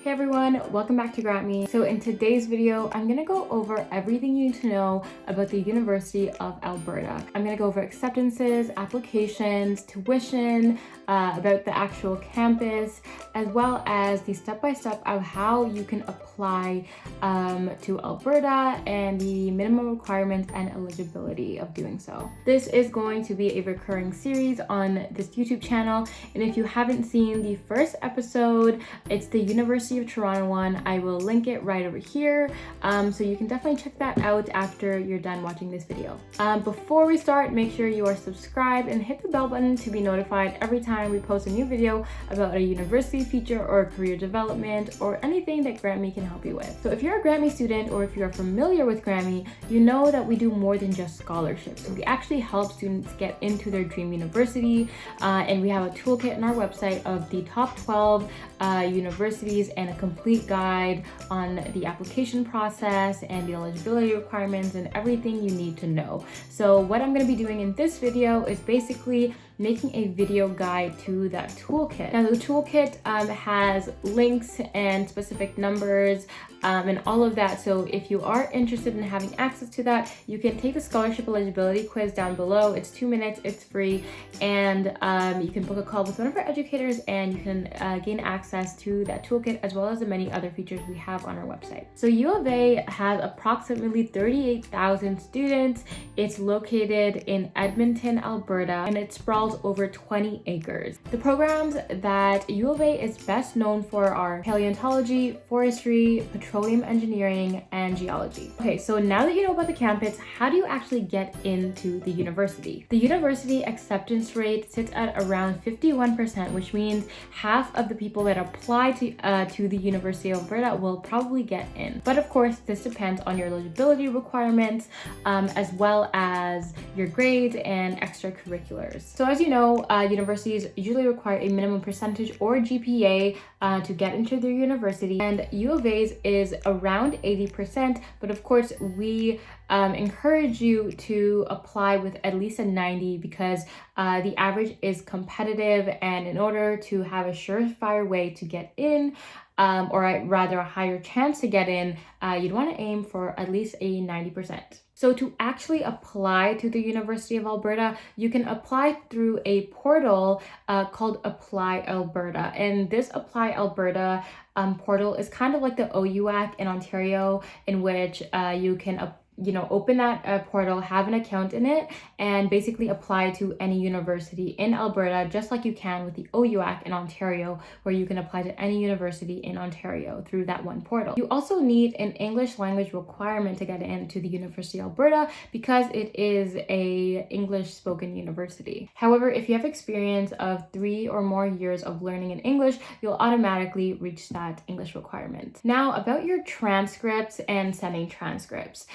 Hey everyone, welcome back to GrantMe. So in today's video, I'm gonna go over everything you need to know about the University of Alberta. I'm gonna go over acceptances, applications, tuition, about the actual campus, as well as the step-by-step of how you can apply to Alberta and the minimum requirements and eligibility of doing so. This is going to be a recurring series on this YouTube channel, and if you haven't seen the first episode, it's the University of Toronto one. I will link it right over here, so you can definitely check that out after you're done watching this video. Before we start, make sure you are subscribed and hit the bell button to be notified every time we post a new video about a university feature or career development or anything that GrantMe can help you with. So if you're a GrantMe student or if you're familiar with GrantMe, you know that we do more than just scholarships. So we actually help students get into their dream university, and we have a toolkit on our website of the top 12 universities and a complete guide on the application process and the eligibility requirements and everything you need to know. So what I'm going to be doing in this video is basically making a video guide to that toolkit. Now the toolkit has links and specific numbers and all of that. So if you are interested in having access to that, you can take the scholarship eligibility quiz down below. It's 2 minutes, it's free, and you can book a call with one of our educators and you can gain access to that toolkit as well as the many other features we have on our website. So U of A has approximately 38,000 students. It's located in Edmonton, Alberta, and it sprawls over 20 acres. The programs that U of A is best known for are paleontology, forestry, petroleum engineering, and geology. Okay, so now that you know about the campus, how do you actually get into the university? The university acceptance rate sits at around 51%, which means half of the people that apply to the University of Alberta will probably get in. But of course, this depends on your eligibility requirements, as well as your grades and extracurriculars. So as you know, universities usually require a minimum percentage or GPA to get into their university, and U of A's is around 80%, but of course we encourage you to apply with at least a 90 because the average is competitive, and in order to have a surefire way to get in, or rather a higher chance to get in, you'd want to aim for at least a 90%. So to actually apply to the University of Alberta, you can apply through a portal called Apply Alberta. And this Apply Alberta portal is kind of like the OUAC in Ontario, in which you can open that portal, have an account in it, and basically apply to any university in Alberta, just like you can with the OUAC in Ontario, where you can apply to any university in Ontario through that one portal. You also need an English language requirement to get into the University of Alberta because it is a English spoken university. However, if you have experience of 3 or more years of learning in English, you'll automatically reach that English requirement. Now about your transcripts and sending transcripts.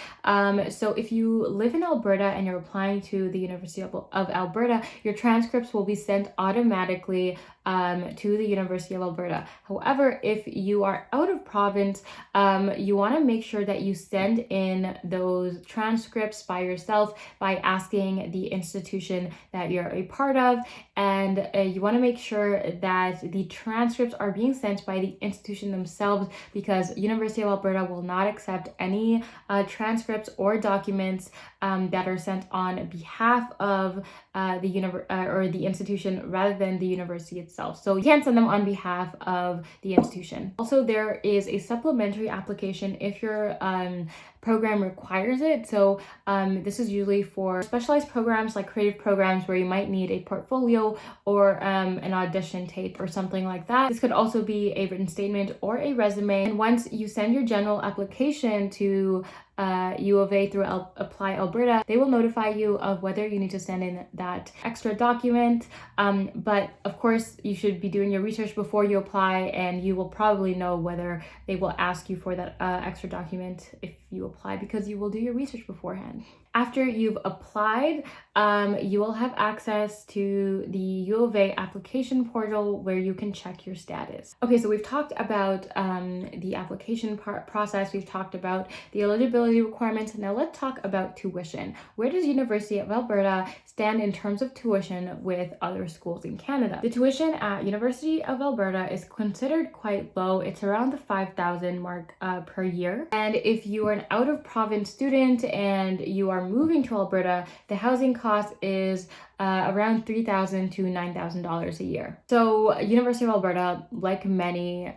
So if you live in Alberta and you're applying to the University of Alberta, your transcripts will be sent automatically to the University of Alberta. However, if you are out of province, you want to make sure that you send in those transcripts by yourself by asking the institution that you're a part of, and you want to make sure that the transcripts are being sent by the institution themselves, because University of Alberta will not accept any transcripts or documents that are sent on behalf of the institution rather than the university itself. So you can't send them on behalf of the institution. Also, there is a supplementary application if your program requires it. So this is usually for specialized programs like creative programs where you might need a portfolio or an audition tape or something like that. This could also be a written statement or a resume. And once you send your general application to U of A through Apply Alberta, they will notify you of whether you need to send in that extra document. But of course, you should be doing your research before you apply, and you will probably know whether they will ask you for that extra document if you apply, because you will do your research beforehand. After you've applied, you will have access to the U of A application portal where you can check your status. Okay, so we've talked about the application process, we've talked about the eligibility requirements. Now let's talk about tuition. Where does University of Alberta stand in terms of tuition with other schools in Canada? The tuition at University of Alberta is considered quite low. It's around the 5,000 mark per year. And if you are an out-of-province student and you are moving to Alberta, the housing cost is around $3,000 to $9,000 a year. So University of Alberta, like many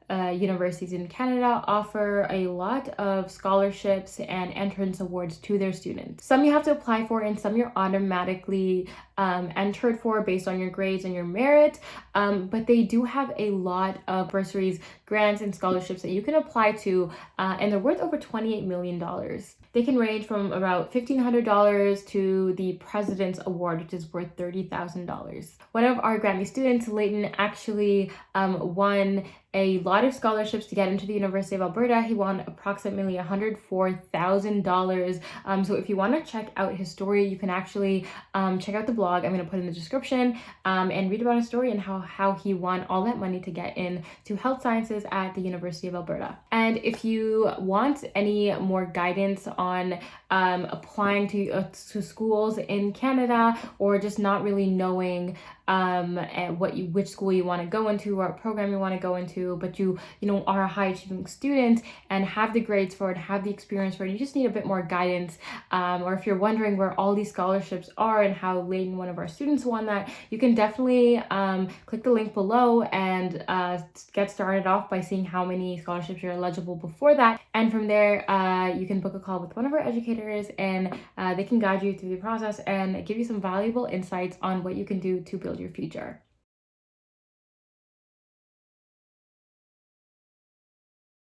universities in Canada, offer a lot of scholarships and entrance awards to their students. Some you have to apply for and some you're automatically entered for based on your grades and your merit, but they do have a lot of bursaries, grants, and scholarships that you can apply to, and they're worth over $28 million. They can range from about $1,500 to the President's Award, which is worth $30,000. One of our GrantMe students, Leighton, actually won a lot of scholarships to get into the University of Alberta. He won approximately $104,000. So if you want to check out his story, you can actually check out the blog I'm going to put in the description and read about his story and how he won all that money to get into health sciences at the University of Alberta. And if you want any more guidance on applying to schools in Canada, or just not really knowing which school you want to go into or what program you want to go into, but you are a high achieving student and have the grades for it, have the experience for it, you just need a bit more guidance, or if you're wondering where all these scholarships are and how Leighton, one of our students, won that, you can definitely click the link below and get started off by seeing how many scholarships you're eligible before that, and from there you can book a call with one of our educators and they can guide you through the process and give you some valuable insights on what you can do to build your future.